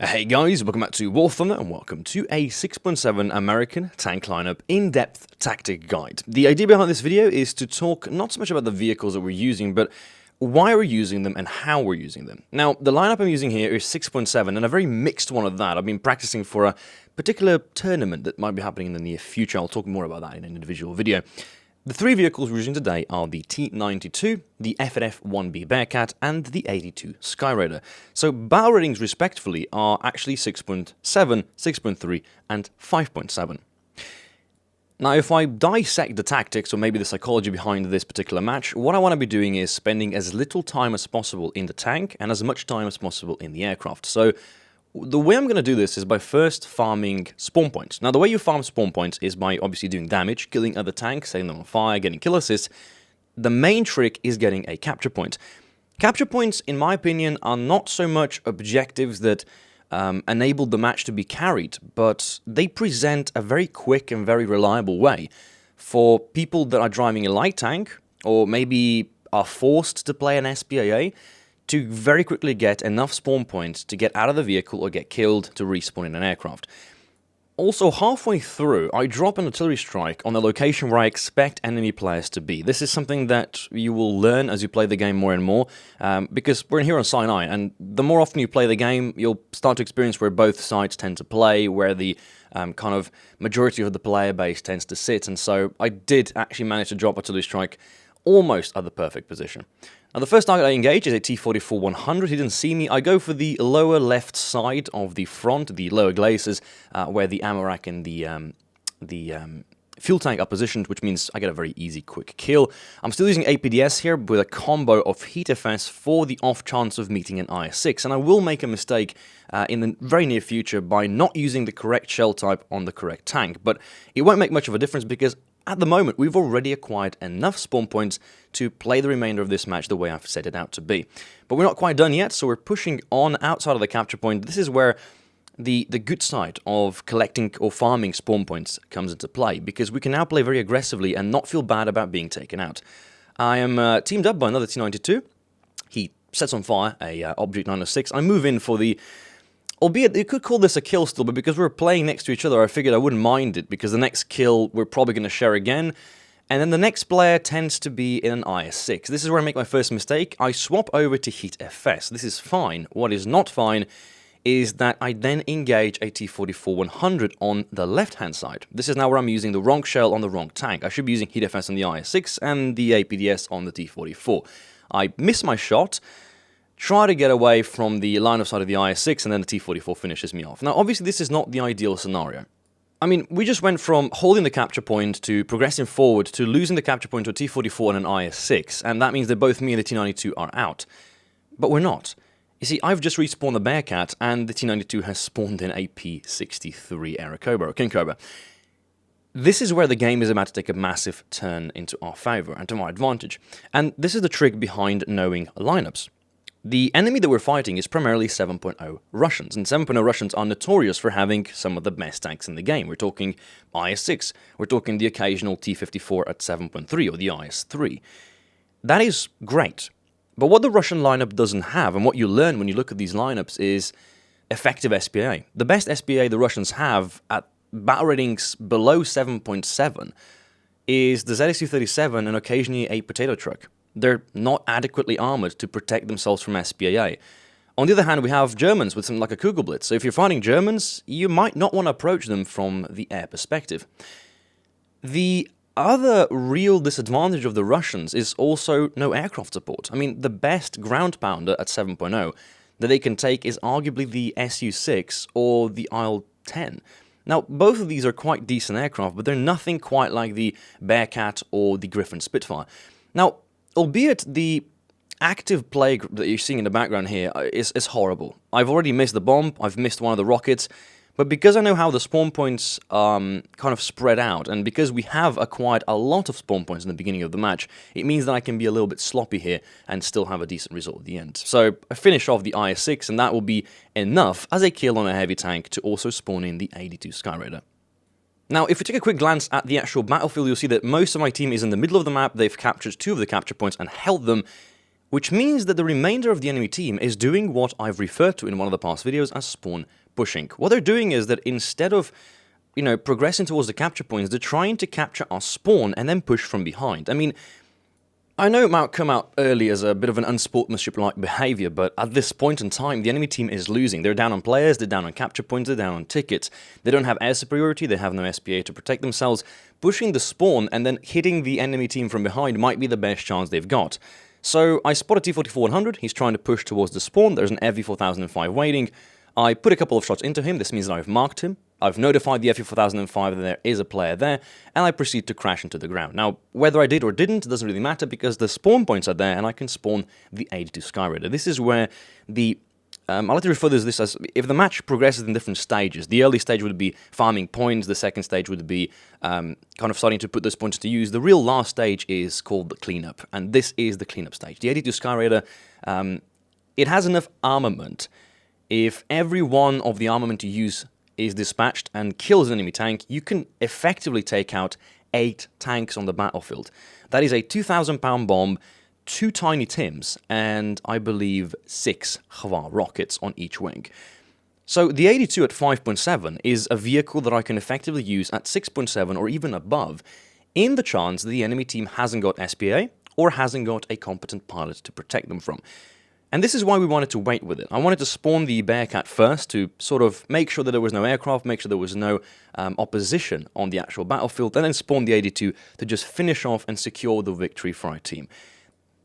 Hey guys, welcome back to War Thunder and welcome to a 6.7 American tank lineup in-depth tactic guide. The idea behind this video is to talk not so much about the vehicles that we're using, but why we're using them and how we're using them. Now, the lineup I'm using here is 6.7 and a very mixed one of that. I've been practicing for a particular tournament that might be happening in the near future. I'll talk more about that in an individual video. The three vehicles we're using today are the T-92, the FNF-1B Bearcat, and the 82 Skyraider. So battle ratings respectively are actually 6.7, 6.3, and 5.7. Now if I dissect the tactics, or maybe the psychology behind this particular match, what I want to be doing is spending as little time as possible in the tank and as much time as possible in the aircraft. So the way I'm going to do this is by first farming spawn points. Now, the way you farm spawn points is by obviously doing damage, killing other tanks, setting them on fire, getting kill assists. The main trick is getting a capture point. Capture points, in my opinion, are not so much objectives that enable the match to be carried, but they present a very quick and very reliable way for people that are driving a light tank, or maybe are forced to play an SPAA, to very quickly get enough spawn points to get out of the vehicle or get killed to respawn in an aircraft. Also, halfway through, I drop an artillery strike on the location where I expect enemy players to be. This is something that you will learn as you play the game more and more, because we're in here on Sinai, and the more often you play the game, you'll start to experience where both sides tend to play, where the kind of majority of the player base tends to sit, and so I did actually manage to drop artillery strike almost at the perfect position. Now, the first target I engage is a T-44-100. He didn't see me. I go for the lower left side of the front, the lower glacis, where the ammo rack and the fuel tank are positioned, which means I get a very easy, quick kill. I'm still using APDS here with a combo of Heat FS for the off chance of meeting an IS-6, and I will make a mistake in the very near future by not using the correct shell type on the correct tank, but it won't make much of a difference because at the moment, we've already acquired enough spawn points to play the remainder of this match the way I've set it out to be. But we're not quite done yet, so we're pushing on outside of the capture point. This is where the good side of collecting or farming spawn points comes into play, because we can now play very aggressively and not feel bad about being taken out. I am teamed up by another T-92. He sets on fire a Object 906. I move in for the... Albeit, you could call this a kill still, but because we were playing next to each other, I figured I wouldn't mind it, because the next kill we're probably going to share again, and then the next player tends to be in an IS-6. This is where I make my first mistake. I swap over to Heat FS. This is fine. What is not fine is that I then engage a T-44-100 on the left-hand side. This is now where I'm using the wrong shell on the wrong tank. I should be using Heat FS on the IS-6 and the APDS on the T-44. I miss my shot, try to get away from the line of sight of the IS-6, and then the T-44 finishes me off. Now, obviously, this is not the ideal scenario. I mean, we just went from holding the capture point to progressing forward to losing the capture point to a T-44 and an IS-6, and that means that both me and the T-92 are out. But we're not. You see, I've just respawned the Bearcat, and the T-92 has spawned in a P-63 Airacobra, or King Cobra. This is where the game is about to take a massive turn into our favor and to our advantage. And this is the trick behind knowing lineups. The enemy that we're fighting is primarily 7.0 Russians, and 7.0 Russians are notorious for having some of the best tanks in the game. We're talking IS-6, we're talking the occasional T-54 at 7.3, or the IS-3. That is great, but what the Russian lineup doesn't have, and what you learn when you look at these lineups, is effective SPA. The best SPA the Russians have at battle ratings below 7.7 is the ZSU-37 and occasionally a potato truck. They're not adequately armored to protect themselves from SPAA. On the other hand, we have Germans with something like a Kugelblitz. So if you're fighting Germans, you might not want to approach them from the air perspective. The other real disadvantage of the Russians is also no aircraft support. I mean, the best ground pounder at 7.0 that they can take is arguably the Su-6 or the Il-10. Now, both of these are quite decent aircraft, but they're nothing quite like the Bearcat or the Griffin Spitfire. Now, albeit the active plague that you're seeing in the background here is horrible. I've already missed the bomb, I've missed one of the rockets, but because I know how the spawn points kind of spread out, and because we have acquired a lot of spawn points in the beginning of the match, it means that I can be a little bit sloppy here and still have a decent result at the end. So I finish off the IS-6, and that will be enough as a kill on a heavy tank to also spawn in the 82 Skyraider. Now, if we take a quick glance at the actual battlefield, you'll see that most of my team is in the middle of the map. They've captured two of the capture points and held them which means that the remainder of the enemy team is doing what I've referred to in one of the past videos as spawn pushing. What they're doing is that instead of, progressing towards the capture points, they're trying to capture our spawn and then push from behind. I mean, I know it might come out early as a bit of an unsportsmanship-like behavior, but at this point in time, the enemy team is losing. They're down on players, they're down on capture points, they're down on tickets. They don't have air superiority, they have no SPA to protect themselves. Pushing the spawn and then hitting the enemy team from behind might be the best chance they've got. So I spot a T-44-100, he's trying to push towards the spawn, there's an FV-4005 waiting. I put a couple of shots into him, this means that I've marked him. I've notified the FV-4005 that there is a player there, and I proceed to crash into the ground. Now, whether I did or didn't doesn't really matter, because the spawn points are there, and I can spawn the 82 Skyraider. This is where the... I like to refer to this as, if the match progresses in different stages, the early stage would be farming points, the second stage would be kind of starting to put those points to use. The real last stage is called the cleanup, and this is the cleanup stage. The 82 Skyraider, it has enough armament. If every one of the armament you use is dispatched and kills an enemy tank, you can effectively take out 8 tanks on the battlefield. That is a 2,000-pound bomb, 2 Tiny Tims, and I believe 6 Hwa rockets on each wing. So the 82 at 5.7 is a vehicle that I can effectively use at 6.7 or even above, in the chance that the enemy team hasn't got SPA or hasn't got a competent pilot to protect them from. And this is why we wanted to wait with it. I wanted to spawn the Bearcat first to sort of make sure that there was no aircraft, make sure there was no opposition on the actual battlefield, and then spawn the 82 to just finish off and secure the victory for our team.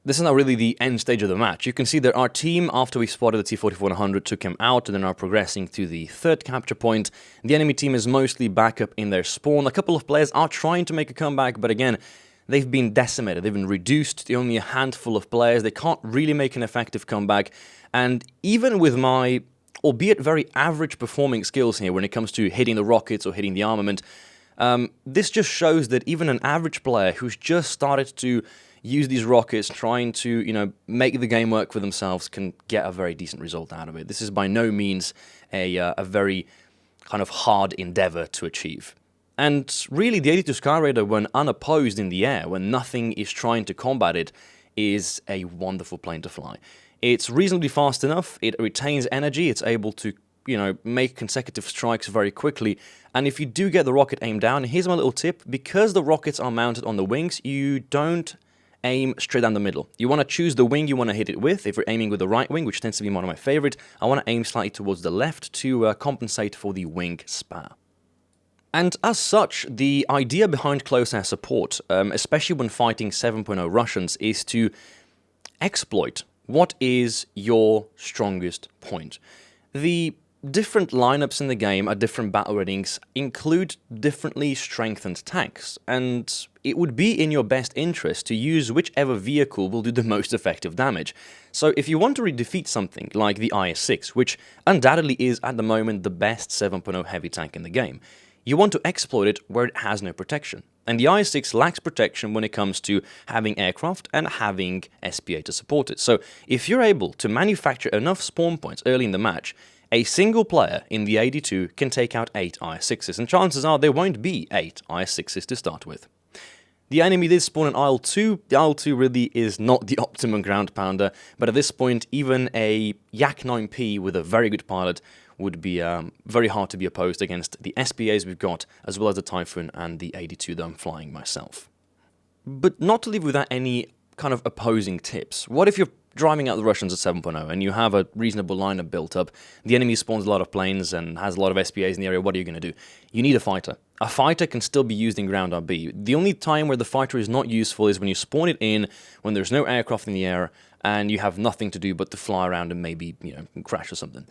This is not really the end stage of the match. You can see that our team, after we spotted the T-44-100, took him out and then are progressing to the third capture point. The enemy team is mostly back up in their spawn. A couple of players are trying to make a comeback, but again, they've been decimated, they've been reduced to only a handful of players, they can't really make an effective comeback, and even with my, albeit very average performing skills here when it comes to hitting the rockets or hitting the armament, this just shows that even an average player who's just started to use these rockets, trying to, make the game work for themselves, can get a very decent result out of it. This is by no means a very kind of hard endeavor to achieve. And really, the 82 Skyraider, when unopposed in the air, when nothing is trying to combat it, is a wonderful plane to fly. It's reasonably fast enough, it retains energy, it's able to, make consecutive strikes very quickly, and if you do get the rocket aimed down, here's my little tip: because the rockets are mounted on the wings, you don't aim straight down the middle. You want to choose the wing you want to hit it with. If you're aiming with the right wing, which tends to be one of my favorite, I want to aim slightly towards the left to compensate for the wing spar. And as such, the idea behind close air support, especially when fighting 7.0 Russians, is to exploit what is your strongest point. The different lineups in the game at different battle ratings include differently strengthened tanks, and it would be in your best interest to use whichever vehicle will do the most effective damage. So if you want to defeat something like the IS-6, which undoubtedly is at the moment the best 7.0 heavy tank in the game, you want to exploit it where it has no protection. And the IS-6 lacks protection when it comes to having aircraft and having SPA to support it. So if you're able to manufacture enough spawn points early in the match, a single player in the 82 can take out 8 IS-6s, and chances are there won't be 8 IS-6s to start with. The enemy did spawn an IL-2. The IL-2 really is not the optimum ground pounder, but at this point, even a Yak-9P with a very good pilot would be very hard to be opposed against the SPAs we've got, as well as the Typhoon and the 82 that I'm flying myself. But not to leave without any kind of opposing tips. What if you're driving out the Russians at 7.0 and you have a reasonable lineup built up, the enemy spawns a lot of planes and has a lot of SPAs in the area? What are you going to do? You need a fighter. A fighter can still be used in ground RB. The only time where the fighter is not useful is when you spawn it in, when there's no aircraft in the air, and you have nothing to do but to fly around and maybe, crash or something.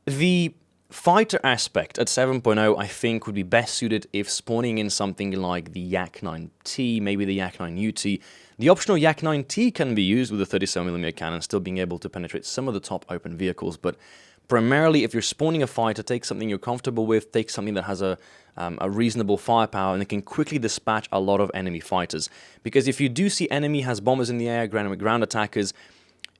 The fighter aspect at 7.0, I think, would be best suited if spawning in something like the Yak-9T, maybe the Yak-9UT. The optional Yak-9T can be used with a 37mm cannon, still being able to penetrate some of the top open vehicles, but primarily if you're spawning a fighter, take something you're comfortable with, take something that has a reasonable firepower and it can quickly dispatch a lot of enemy fighters. Because if you do see enemy has bombers in the air, ground attackers,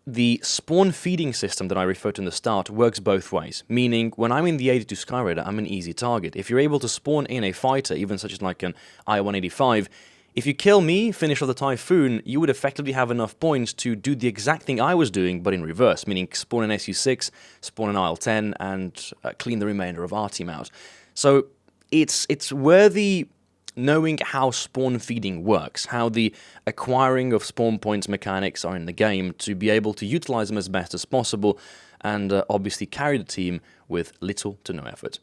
the spawn feeding system that I referred to in the start works both ways, meaning when I'm in the 82 Skyraider, I'm an easy target. If you're able to spawn in a fighter, even such as like an I-185, If you kill me, finish off the Typhoon, you would effectively have enough points to do the exact thing I was doing, but in reverse, meaning spawn an SU6, spawn an IL-10, and clean the remainder of our team out. So it's worthy knowing how spawn feeding works, how the acquiring of spawn points mechanics are in the game, to be able to utilize them as best as possible, and obviously carry the team with little to no effort.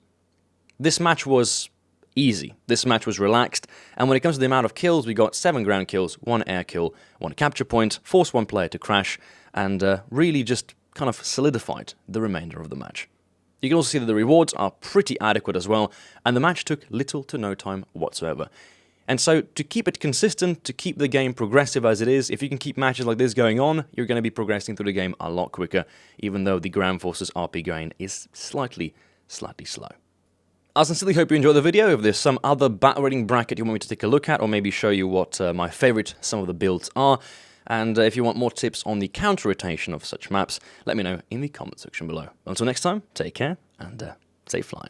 This match was easy. This match was relaxed, and when it comes to the amount of kills, we got 7 ground kills, 1 air kill, 1 capture point, forced 1 player to crash, and really just kind of solidified the remainder of the match. You can also see that the rewards are pretty adequate as well, and the match took little to no time whatsoever. And so, to keep it consistent, to keep the game progressive as it is, if you can keep matches like this going on, you're going to be progressing through the game a lot quicker, even though the Ground Forces RP gain is slightly slow. I sincerely hope you enjoyed the video. If there's some other battle rating bracket you want me to take a look at, or maybe show you what my favorite some of the builds are, and if you want more tips on the counter-rotation of such maps, let me know in the comment section below. Until next time, take care, and safe flying.